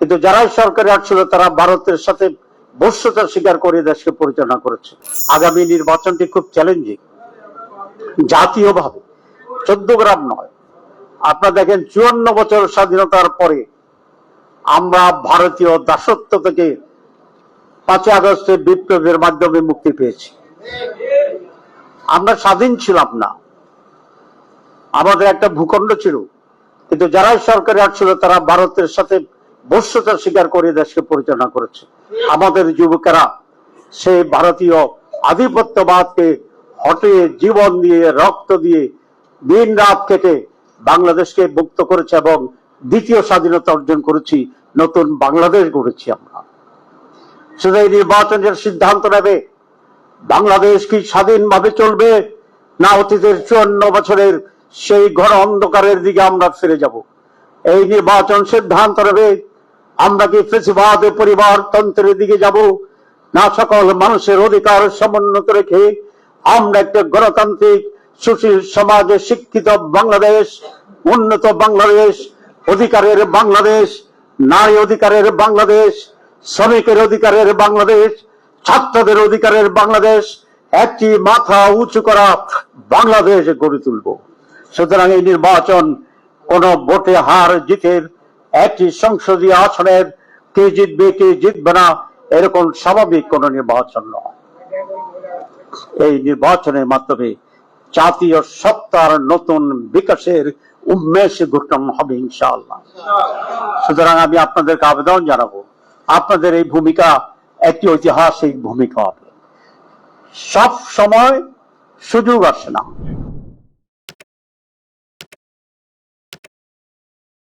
কিন্তু যারাই সরকারে আসছিল তারা ভারতের সাথে বশ্যতা স্বীকার করে দেশকে পরিচালনা করেছে। আগামী নির্বাচনটি খুব চ্যালেঞ্জিং জাতীয়ভাবে, 14 গ্রাম নয়। আপনারা দেখেন 54 বছর স্বাধীনতার পরে আমরা ভারতীয় দাসত্ব থেকে 5 আগস্টের বিপ্লবের মাধ্যমে মুক্তি পেয়েছি। আমরা স্বাধীন ছিলাম না, আমাদের একটা ভূখণ্ড ছিল, কিন্তু যারাই সরকারে আসছিল তারা ভারতের সাথে বশ্যতা স্বীকার করে দেশকে পরিচালনা করেছে। আমাদের যুবকেরা সেই ভারতীয় আধিপত্যবাদকে হটিয়ে জীবন দিয়ে রক্ত দিয়ে দিন রাত কেটে বাংলাদেশকে মুক্ত করেছে এবং দ্বিতীয় স্বাধীনতা অর্জন করেছি, নতুন বাংলাদেশ গড়েছি আমরা। শুধু এই নির্বাচনের সিদ্ধান্ত নেবে বাংলাদেশ কি স্বাধীনভাবে চলবে, না অতীতের 54 বছরের সেই ঘন অন্ধকারের দিকে আমরা ফিরে যাব। এই নির্বাচন সিদ্ধান্ত নেবে আমরা কি ফ্যাসিবাদ পরিবারতন্ত্রের দিকে যাব, না সকল মানুষের অধিকার সমুন্নত রেখে আমরা একটা গণতান্ত্রিক সুশীল সমাজে শিক্ষিত বাংলাদেশ, উন্নত বাংলাদেশ, অধিকারের বাংলাদেশ, নারী অধিকারের বাংলাদেশ, শ্রমিকের অধিকারের বাংলাদেশ, ছাত্রদের অধিকারের বাংলাদেশ, একটি মাথা উঁচু করা বাংলাদেশ গড়ে তুলব। সুতরাং এই নির্বাচন কোন ভোটে হার জিতের, একটি সংসদীয় আসনের কে জিতবে কে জিতবে না এরকম স্বাভাবিক কোন নির্বাচন নয়। এই নির্বাচনের মাধ্যমে জাতীয় সত্তার নতুন বিকাশের উন্মেষ ঘটানো হবে ইনশাআল্লাহ। সুতরাং আমি আপনাদেরকে আবেদন জানাবো, আপনাদের এই ভূমিকা একটি ঐতিহাসিক ভূমিকা হবে। সব সময় সুযোগ আসে না।